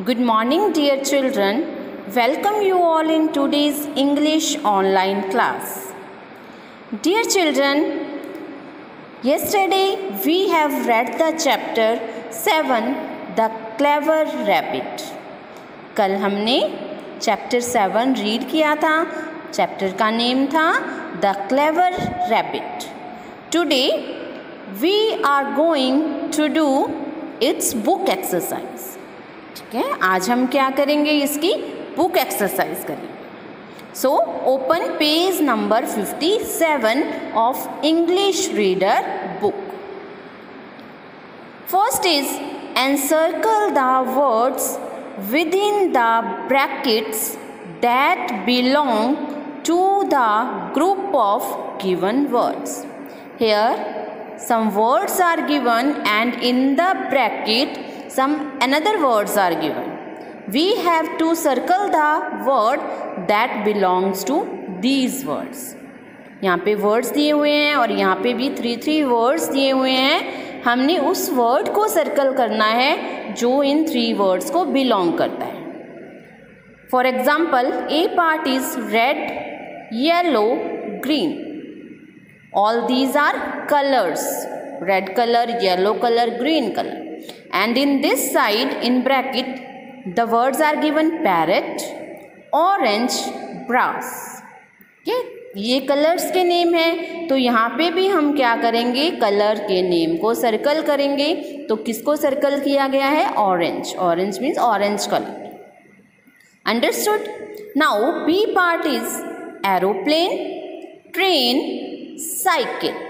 Good morning, dear children. Welcome you all in today's English online class. Dear children, yesterday we have read the chapter 7, The Clever Rabbit. कल हमने chapter 7 read किया था. Chapter का name था The Clever Rabbit. Today we are going to do its book exercise. ठीक है, आज हम क्या करेंगे, इसकी बुक एक्सरसाइज करेंगे. So open page number 57 of English reader book. First is encircle the words within the brackets that belong to the group of given words. Here some words are given and in the bracket some another words are given. We have to circle the word that belongs to these words. यहाँ पे words दिए हुए हैं और यहाँ पे भी 3 words दिए हुए हैं. हमने उस word को circle करना है जो इन 3 words को belong करता है. For example, a part is red, yellow, green. All these are colors. Red color, yellow color, green color. And in this side, in bracket, the words are given parrot, orange, brass. Okay? ये colours के name है, तो यहाँ पे भी हम क्या करेंगे, कलर के नेम को सर्कल करेंगे. तो किसको सर्कल किया गया है, orange. Orange means orange colour. Understood. Now B part is aeroplane, train, cycle.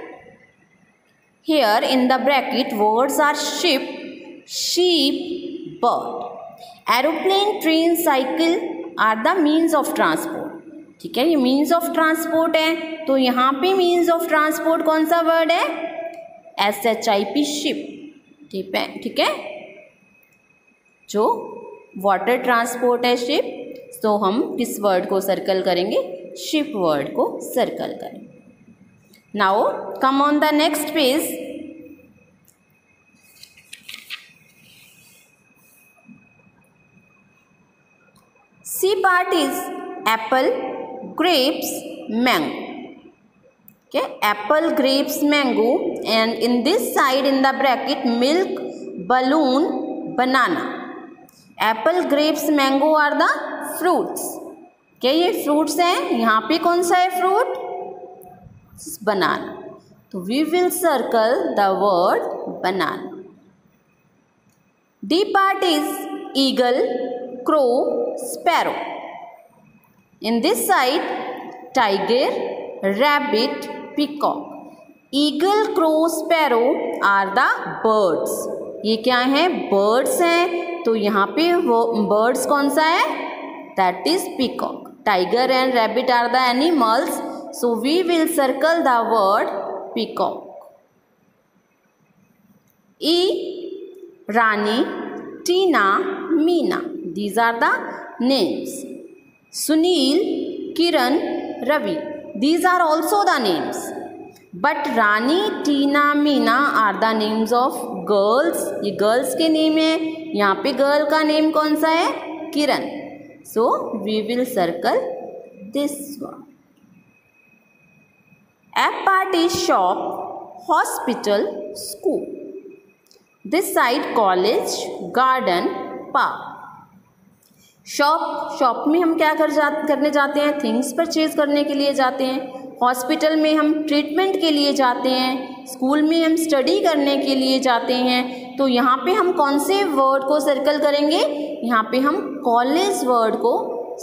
Here in the bracket words are ship, sheep, bird. Aeroplane, train, cycle are the means of transport. ठीक है, ये means of transport है. तो यहाँ पे means of transport कौन सा word है, SHIP, ship. ठीक है, जो water transport है ship. तो हम किस word को circle करेंगे, ship word को circle करेंगे. Now come on the next page. C part is apple, grapes, mango. Okay, apple, grapes, mango, and in this side in the bracket milk, balloon, banana. Apple, grapes, mango are the fruits. क्या ये fruits हैं, यहाँ पे कौन सा है fruit, banana. So we will circle the word banana. D part is eagle, crow, sparrow. In this side tiger, rabbit, peacock. Eagle, crow, sparrow are the birds. ये क्या है, birds हैं. तो यहाँ पे वो birds कौन सा है, that is peacock. Tiger and rabbit are the animals. So we will circle the word peacock. E, Rani, Tina, Meena. These are the names. Sunil, Kiran, Ravi. These are also the names. But Rani, Tina, Meena are the names of girls. ये girls के name है. यहाँ पे girl का name कौन सा है, Kiran. So we will circle this one. F part is shop, hospital, school. This side college, garden, park. Shop में हम क्या करने जाते हैं, थिंग्स परचेज करने के लिए जाते हैं. हॉस्पिटल में हम ट्रीटमेंट के लिए जाते हैं. स्कूल में हम स्टडी करने के लिए जाते हैं. तो यहाँ पे हम कौन से वर्ड को सर्कल करेंगे, यहाँ पे हम कॉलेज वर्ड को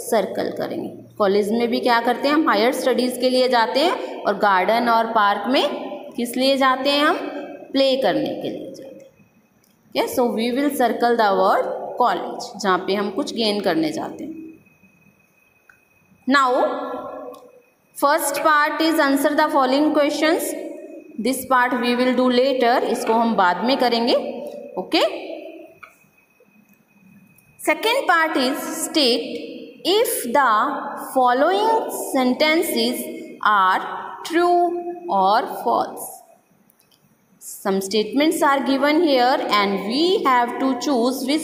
सर्कल करेंगे. कॉलेज में भी क्या करते हैं, हम हायर स्टडीज़ के लिए जाते हैं. और गार्डन और पार्क में किस लिए जाते हैं, हम प्ले करने के लिए जाते हैं. Yes, so we will circle the word college, जहाँ पे हम कुछ गेन करने जाते हैं. Now first part is answer the following questions. This part we will do later, इसको हम बाद में करेंगे. Okay. Second part is state if the following sentences are true or false. Some statements are given here and we have to choose which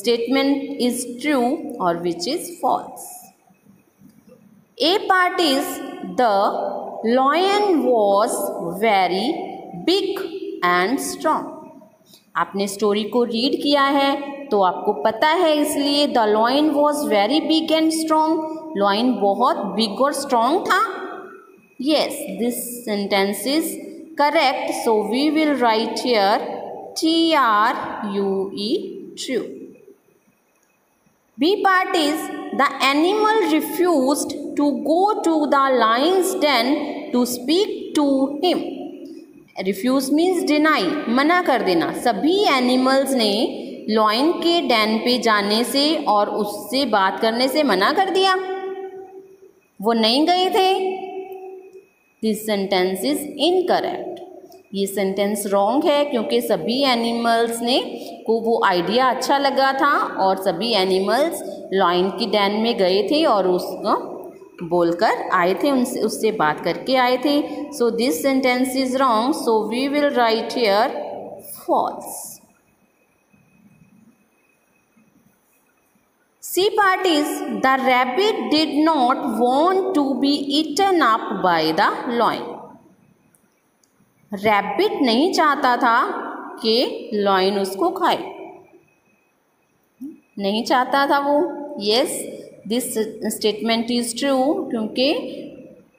statement is true or which is false. A part is the lion was very big and strong. आपने story को read किया है तो आपको पता है, इसलिए the lion was very big and strong, lion बहुत बिग और स्ट्रॉन्ग था. Yes, this sentence is correct, so we will write here TRUE, true. B part is the animal refused to go to the lion's den to speak to him. Refuse means deny, मना कर देना. सभी animals ने lion के Dan पे जाने से और उससे बात करने से मना कर दिया, वो नहीं गए थे. This sentence is incorrect. ये सेंटेंस रॉन्ग है क्योंकि सभी एनिमल्स ने को वो आइडिया अच्छा लगा था और सभी एनिमल्स लॉयन की डैन में गए थे और उसको बोलकर आए थे, उनसे उससे बात करके आए थे. So this sentence is wrong, so we will write here false. C part is the rabbit did not want to be eaten up by the lion. Rabbit नहीं चाहता था कि लॉयन उसको खाए, नहीं चाहता था वो. Yes, this statement is true क्योंकि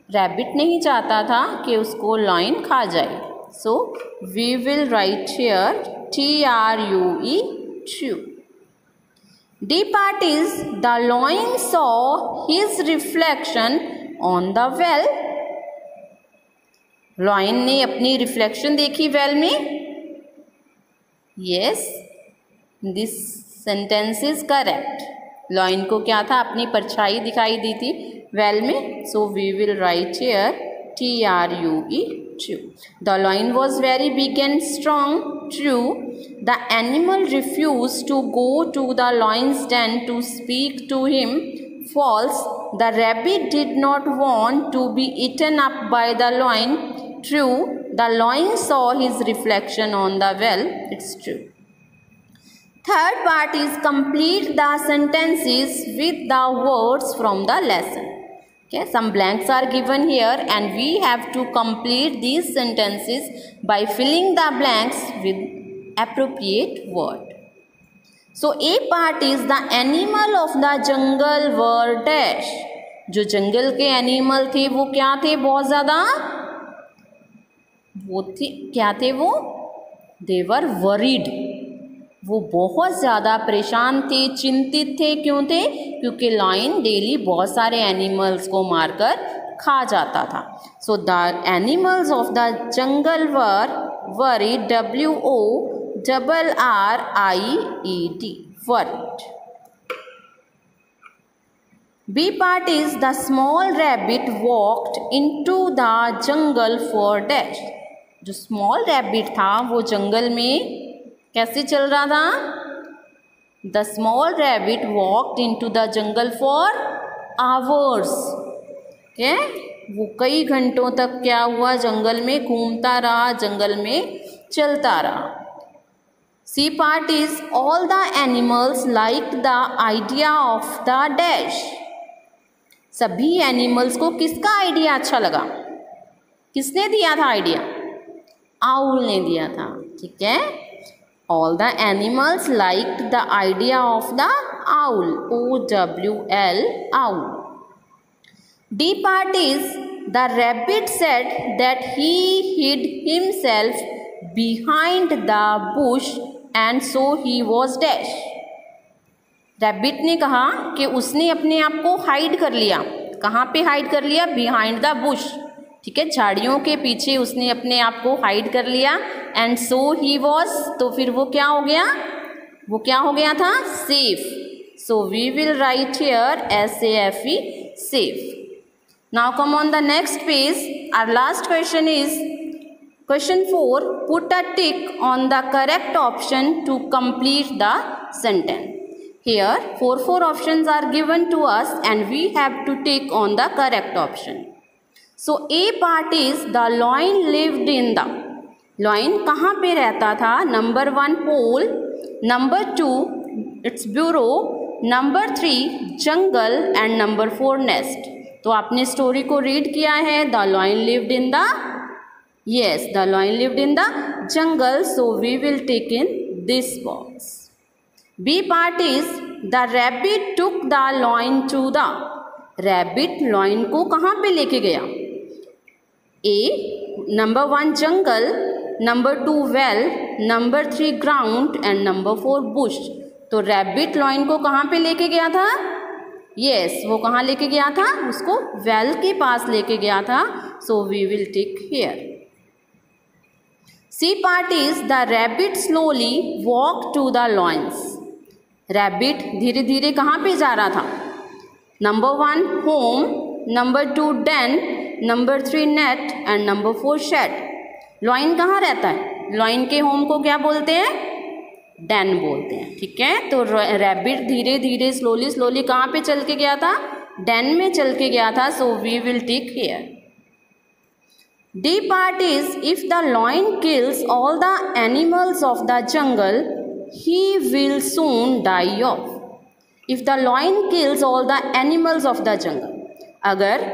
रैबिट नहीं चाहता था कि उसको लॉयन खा जाए. So we will write here TRUE, true. D part is the lion saw his reflection on the well. Lion ने अपनी रिफ्लेक्शन देखी वेल में. Yes, this sentence is correct. Lion को क्या था, अपनी परछाई दिखाई दी थी वेल में. So we will write here TRUE, true. The lion was very big and strong, true. The animal refuse to go to the lion's den to speak to him, false. The rabbit did not want to be eaten up by the lion, true. The lion saw his reflection on the well, it's true. Third part is complete the sentences with the words from the lesson. Okay, some blanks are given here and we have to complete these sentences by filling the blanks with appropriate word. So A part is the animal of the jungle were dash. जो जंगल के animal थे वो क्या थे, बहुत ज़्यादा वो थे, क्या थे वो, they were worried. वो बहुत ज़्यादा परेशान थे, चिंतित थे. क्यों थे, क्योंकि लायन डेली बहुत सारे एनिमल्स को मारकर खा जाता था. So the animals of the jungle were worried, WORRIED, worried. B part is the small rabbit walked into the jungle for dash. जो स्मॉल रैबिट था वो जंगल में कैसे चल रहा था. The small rabbit walked into the jungle for hours. क्या, वो कई घंटों तक क्या हुआ, जंगल में घूमता रहा, जंगल में चलता रहा. C part is all the animals like the idea of the dash. सभी एनिमल्स को किसका आइडिया अच्छा लगा, किसने दिया था आइडिया, आउल ने दिया था. ठीक है, all the animals liked the idea of the owl, OWL, owl. D part is the rabbit said that he hid himself behind the bush and so he was dash. Rabbit ने कहा कि उसने अपने आप को हाइड कर लिया. कहाँ पे हाइड कर लिया, बिहाइंड द बुश. ठीक है, झाड़ियों के पीछे उसने अपने आप को हाइड कर लिया. एंड सो ही वॉज, तो फिर वो क्या हो गया, वो क्या हो गया था, safe. So we will write here SAFE, safe. Now come on the next page. Our last question is question 4. Put a tick on the correct option to complete the sentence. Here 4 options are given to us and we have to tick on the correct option. So A part is the lion lived in the. Lion कहाँ पे रहता था? Number 1 pole, number 2 it's burrow, number 3 jungle and number 4 nest. तो आपने story को read किया है। The lion lived in the, yes, the lion lived in the jungle, so we will take in this box. B part is the rabbit took the lion to the, rabbit lion को कहाँ पे लेके गया? A, number 1 jungle, number 2 well, number 3 ground and number 4 Bush. तो rabbit lion को कहाँ पे लेके गया था? यस, वो कहाँ लेके गया था? उसको वेल के पास लेके गया था। So we will tick here. C part is the rabbit slowly walk to the lion's. Rabbit धीरे धीरे कहाँ पे जा रहा था? Number 1 home, number 2 den, number 3 net and number 4 shed. Lion कहाँ रहता है? लॉयन के होम को क्या बोलते हैं? डेन बोलते हैं। ठीक है, तो रैबिट धीरे धीरे स्लोली कहाँ पे चल के गया था? डेन में चल के गया था। So we will tick here. D part is if the lion kills all the animals of the jungle he will soon die off. If the lion kills all the animals of the jungle, अगर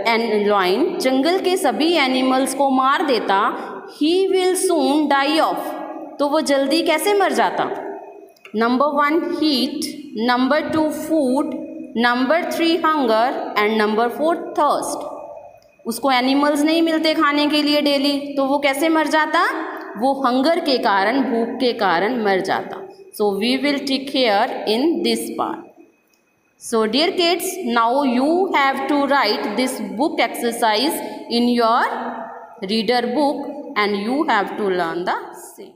lion जंगल के सभी animals को मार देता, he will soon die off, तो वो जल्दी कैसे मर जाता? Number 1 heat, number 2 food, number 3 hunger and number 4 thirst। उसको एनिमल्स नहीं मिलते खाने के लिए डेली, तो वो कैसे मर जाता? वो हंगर के कारण, भूख के कारण मर जाता। So we will tick here in this part. So dear kids, now you have to write this book exercise in your reader book and you have to learn the same.